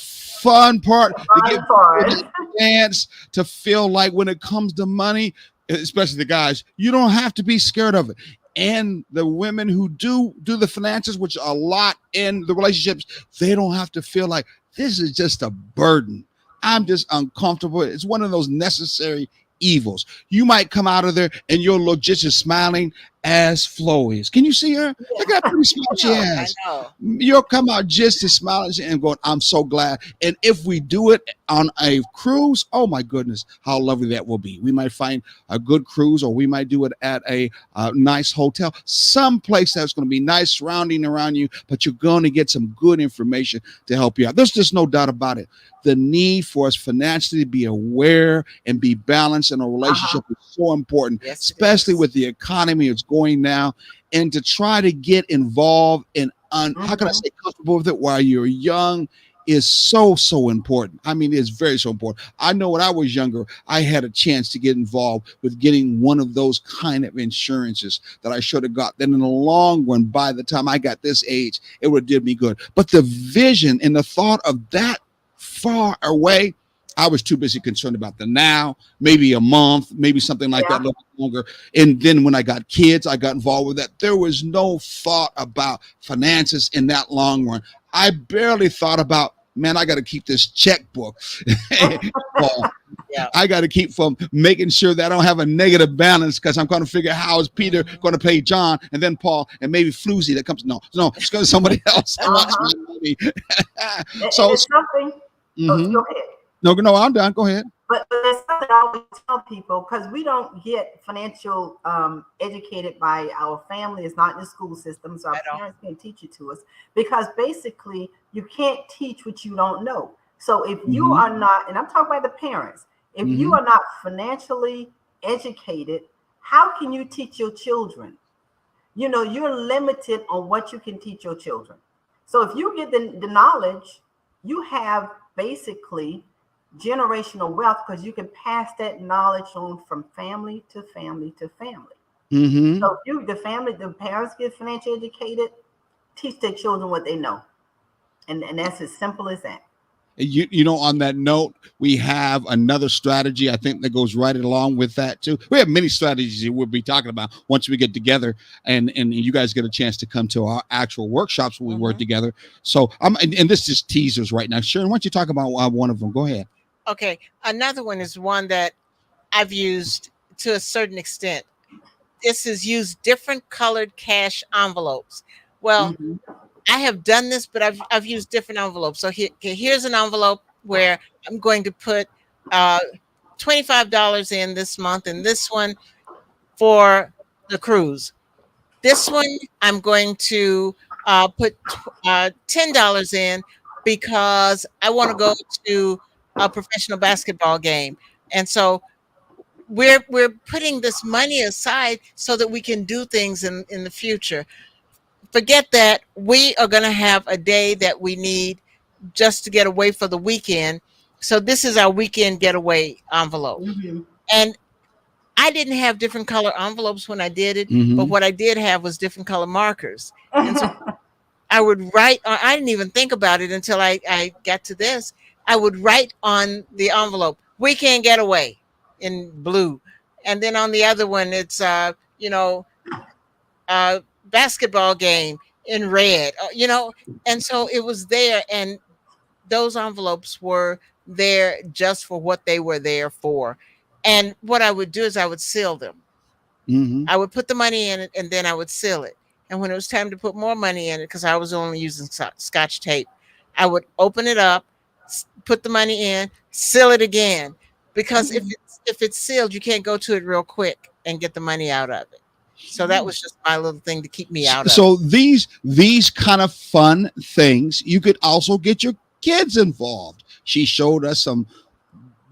S1: fun part to give
S3: Fun part.
S1: people that chance to feel like when it comes to money, especially the guys, you don't have to be scared of it. And the women who do the finances, which are a lot in the relationships, they don't have to feel like this is just a burden. I'm just uncomfortable. It's one of those necessary evils. You might come out of there and you'll look just as smiling as Flo is. Can you see her? Look at how pretty smile she
S2: I
S1: has.
S2: know.
S1: You'll come out just as smiling and going, I'm so glad. And if we do it on a cruise, oh my goodness, how lovely that will be. We might find a good cruise, or we might do it at a nice hotel, some place that's going to be nice surrounding around you, but you're going to get some good information to help you out. There's just no doubt about it. The need for us financially to be aware and be balanced in a relationship is so important,
S2: Yes, it
S1: especially
S2: is.
S1: with the economy it's going now, and to try to get involved in how can I say comfortable with it while you're young is so important. I mean, it's very so important. I know when I was younger, I had a chance to get involved with getting one of those kind of insurances that I should have got. Then in the long run, by the time I got this age, it would have did me good. But the vision and the thought of that far away, I was too busy concerned about the now, maybe a month, maybe something like that, a little bit longer. And then when I got kids, I got involved with that. There was no thought about finances in that long run. I barely thought about, man, I got to keep this checkbook.
S2: Yeah.
S1: I got to keep from making sure that I don't have a negative balance, because I'm going to figure how is Peter going to pay John and then Paul and maybe Floozy that comes. No, it's going to somebody else. I want my money.
S3: So it's something. Go ahead.
S1: No, I'm done. Go ahead.
S3: But there's something I always tell people, because we don't get financial educated by our family. It's not in the school system, so our parents can't teach it to us, because basically you can't teach what you don't know. So if you are not, and I'm talking about the parents, if you are not financially educated, how can you teach your children? You know, you're limited on what you can teach your children. So if you get the knowledge, you have basically generational wealth, because you can pass that knowledge on from family to family to family. So if the parents get financially educated, teach their children what they know. And that's as simple as that.
S1: You know, on that note, we have another strategy, I think, that goes right along with that too. We have many strategies that we'll be talking about once we get together, and you guys get a chance to come to our actual workshops when we work together. So and this is teasers right now. Sharon, why don't you talk about one of them? Go ahead.
S2: Okay. Another one is one that I've used to a certain extent. This is use different colored cash envelopes. Well, I have done this, but I've used different envelopes. So here's an envelope where I'm going to put $25 in this month, and this one for the cruise. This one I'm going to put $10 in because I want to go to a professional basketball game. And so we're putting this money aside so that we can do things in the future. Forget that we are going to have a day that we need just to get away for the weekend. So this is our weekend getaway envelope. And I didn't have different color envelopes when I did it, but what I did have was different color markers. And so I would write, I didn't even think about it until I got to this. I would write on the envelope, weekend getaway in blue. And then on the other one, it's, basketball game in red, and so it was there, and those envelopes were there just for what they were there for. And what I would do is I would seal them. I would put the money in it, and then I would seal it. And when it was time to put more money in it, because I was only using Scotch tape, I would open it up, put the money in, seal it again, because if it's sealed, you can't go to it real quick and get the money out of it. So that was just my little thing to keep me out of.
S1: So these kind of fun things, you could also get your kids involved. She showed us some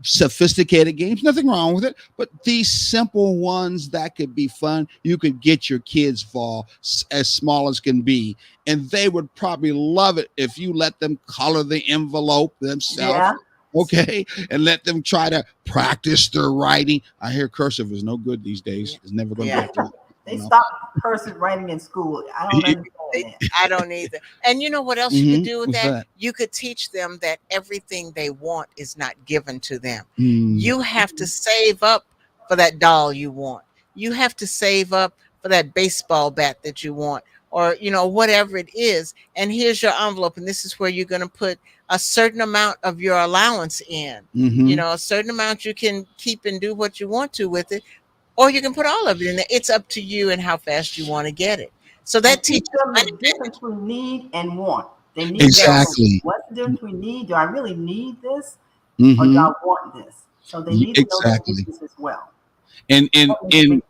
S1: sophisticated games, nothing wrong with it, but these simple ones that could be fun, you could get your kids involved, as small as can be, and they would probably love it if you let them color the envelope themselves. Okay, and let them try to practice their writing. I hear cursive is no good these days. It's never going to be good.
S3: They
S1: You know?
S3: stopped cursive writing in school. I don't understand that.
S2: I don't either. And you know what else you could do with
S1: What's
S2: that?
S1: that?
S2: You could teach them that everything they want is not given to them.
S1: Mm.
S2: You have to save up for that doll you want. You have to save up for that baseball bat that you want, or whatever it is. And here's your envelope, and this is where you're going to put a certain amount of your allowance in.
S1: Mhm.
S2: A certain amount you can keep and do what you want to with it, or you can put all of it in there. It's up to you and how fast you want to get it. So
S3: And
S2: that
S3: teach
S2: teaches
S3: them the
S2: money
S3: difference between need and want. They need
S1: Exactly.
S3: What's the difference between need? Do I really need this, or do
S1: Mhm.
S3: I want this? So they need to know that
S1: Exactly.
S3: difference as well.
S1: And
S3: That makes a big difference.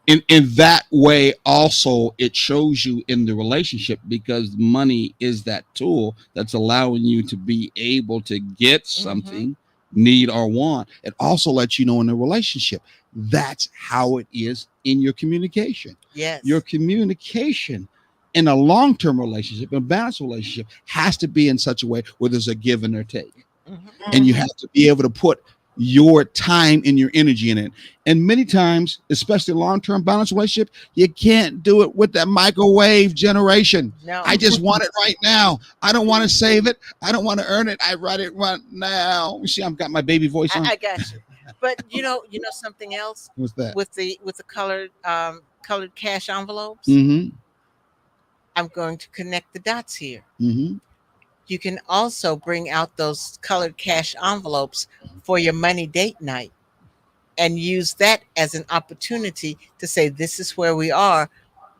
S1: in that way also it shows you in the relationship, because money is that tool that's allowing you to be able to get something, need or want. It also lets you know in the relationship that's how it is in your communication.
S2: Yes.
S1: Your communication in a long-term relationship, a balanced relationship, has to be in such a way where there's a give and a take. And you have to be able to put your time and your energy in it. And many times, especially a long-term balanced relationship, you can't do it with that microwave generation.
S2: No.
S1: I just want it right now. I don't want to save it. I don't want to earn it. I write it right now. You see, I've got my baby voice on.
S2: I got you. But you know something else
S1: What's that?
S2: with the colored cash envelopes.
S1: Mm-hmm.
S2: I'm going to connect the dots here.
S1: Mm-hmm.
S2: You can also bring out those colored cash envelopes for your money date night and use that as an opportunity to say, this is where we are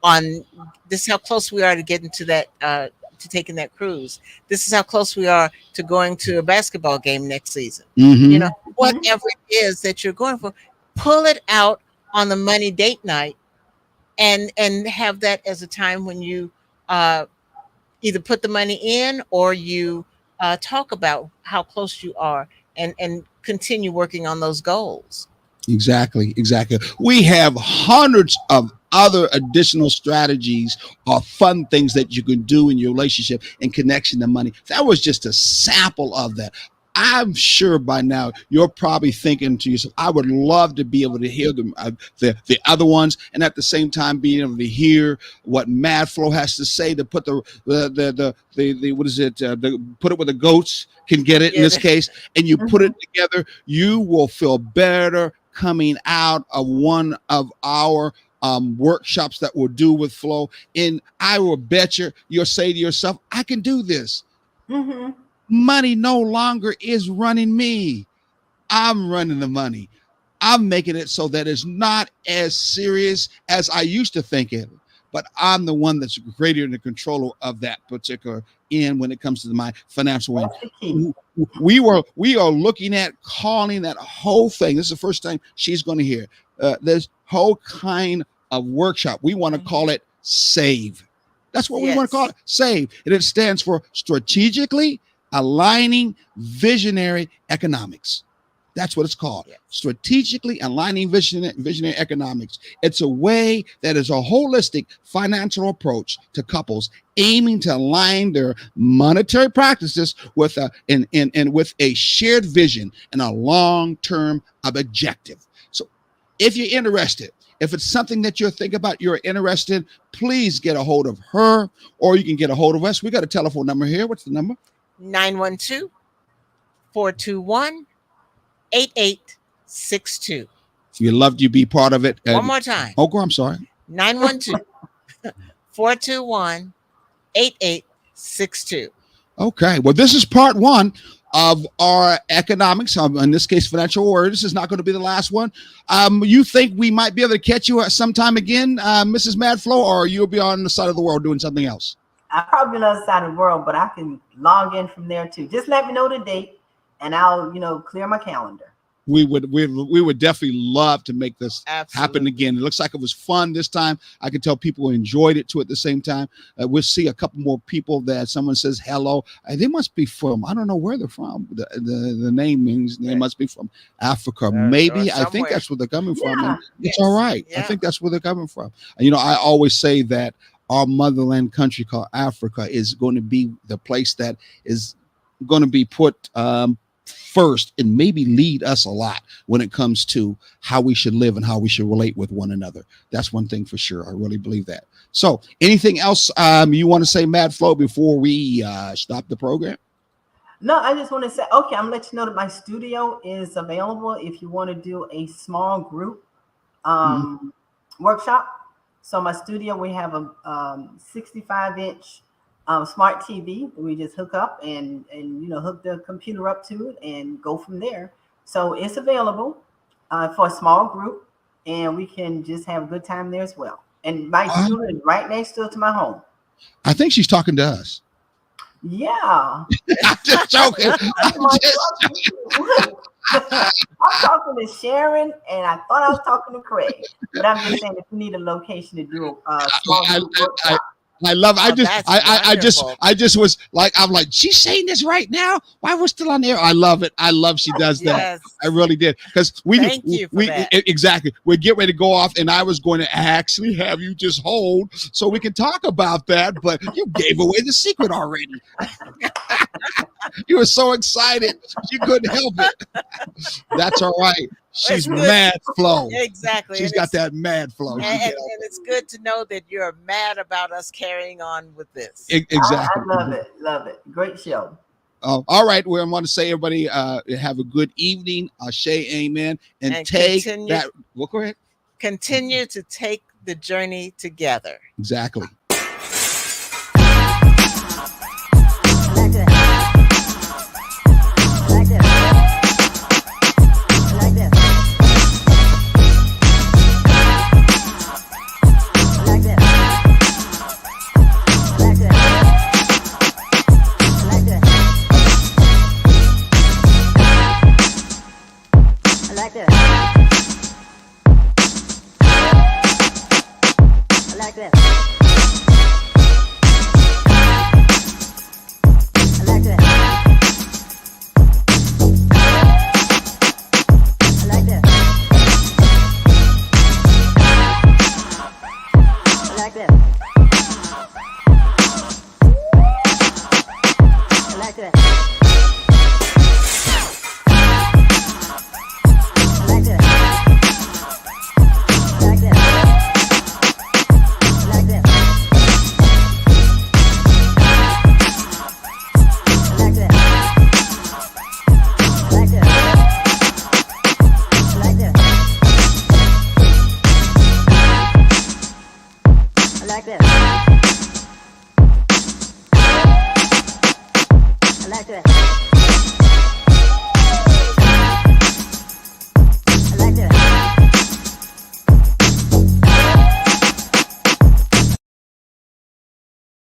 S2: on this is how close we are to getting to that to taking that cruise. This is how close we are to going to a basketball game next season.
S1: Mm-hmm.
S2: Whatever it is that you're going for, pull it out on the money date night and have that as a time when you either put the money in or you talk about how close you are and continue working on those goals.
S1: Exactly. We have hundreds of other additional strategies or fun things that you can do in your relationship in connection to money. That was just a sample of that. I'm sure by now you're probably thinking to yourself, I would love to be able to hear the other ones, and at the same time being able to hear what MadFlow has to say to put the what is it? Put it where the goats can get it in this case, and you put it together. You will feel better coming out of one of our workshops that we'll do with Flow. And I will bet you'll say to yourself, I can do this.
S3: Mm-hmm.
S1: Money no longer is running me. I'm running the money. I'm making it so that it's not as serious as I used to think it, but I'm the one that's greater in the controller of that particular end when it comes to my financial end.
S3: That's the key.
S1: We are looking at calling that whole thing. This is the first time she's going to hear this whole kind of workshop. We want to call it SAVE. That's what we want to call it, SAVE. And it stands for Strategically Aligning Visionary Economics. That's what it's called.
S2: Yes.
S1: Strategically Aligning Visionary Economics. It's a way that is a holistic financial approach to couples aiming to align their monetary practices with with a shared vision and a long-term objective. So if you're interested, if it's something that you're thinking about, you're interested, please get a hold of her, or you can get a hold of us. We got a telephone number here. What's the number?
S2: 912-421-8862.
S1: We'd love you to be part of it.
S2: One more time.
S1: Oh, I'm sorry.
S2: 912-421-8862.
S1: Okay. Well, this is part one of our economics, in this case, financial order. This is not going to be the last one. You think we might be able to catch you sometime again, Mrs. MadFlow, or you'll be on the side of the world doing something else?
S3: I'll probably be on the other side of the world, but I can log in from there too. Just let me know the date, and I'll clear my calendar.
S1: We would definitely love to make this happen
S2: Absolutely.
S1: again. It looks like it was fun this time. I can tell people enjoyed it too at the same time. We'll see a couple more people that someone says hello. They must be from, I don't know where they're from. The name means they must be from Africa. Maybe. I think that's where they're coming from.
S3: Yeah.
S1: And it's all right.
S2: Yeah.
S1: I think that's where they're coming from. I always say that our motherland country called Africa is going to be the place that is going to be put first and maybe lead us a lot when it comes to how we should live and how we should relate with one another. That's one thing for sure. I really believe that. So anything else you want to say, Mad Flo, before we stop the program?
S3: No, I just want to say, okay, I'm gonna let you know that my studio is available if you want to do a small group workshop. So my studio, we have a 65-inch smart TV that we just hook up and hook the computer up to it and go from there. So it's available for a small group, and we can just have a good time there as well. And my studio is right next to my home.
S1: I think she's talking to us.
S3: Yeah.
S1: I'm just joking.
S3: I'm talking to Sharon, and I thought I was talking to Craig. But I'm just saying, if you need a location to do a small group workshop.
S1: I love it.
S2: Wonderful.
S1: I just was like, I'm like, she's saying this right now. Why we're still on there? I love it. I love she does that.
S2: Yes.
S1: I really did. Because
S2: Thank you for that.
S1: Exactly. We'd get ready to go off, and I was going to actually have you just hold so we can talk about that, but you gave away the secret already. You were so excited. You couldn't help it. That's all right. She's Mad Flo.
S2: Exactly.
S1: She's got that mad flow.
S2: And it's good to know that you're mad about us carrying on with this.
S1: Exactly.
S3: I love it. Love it. Great show.
S1: All right. Well, I want to say, everybody, have a good evening. Ashe, amen. And take
S2: continue,
S1: that. Well, go ahead.
S2: Continue to take the journey together.
S1: Exactly.
S6: Like this.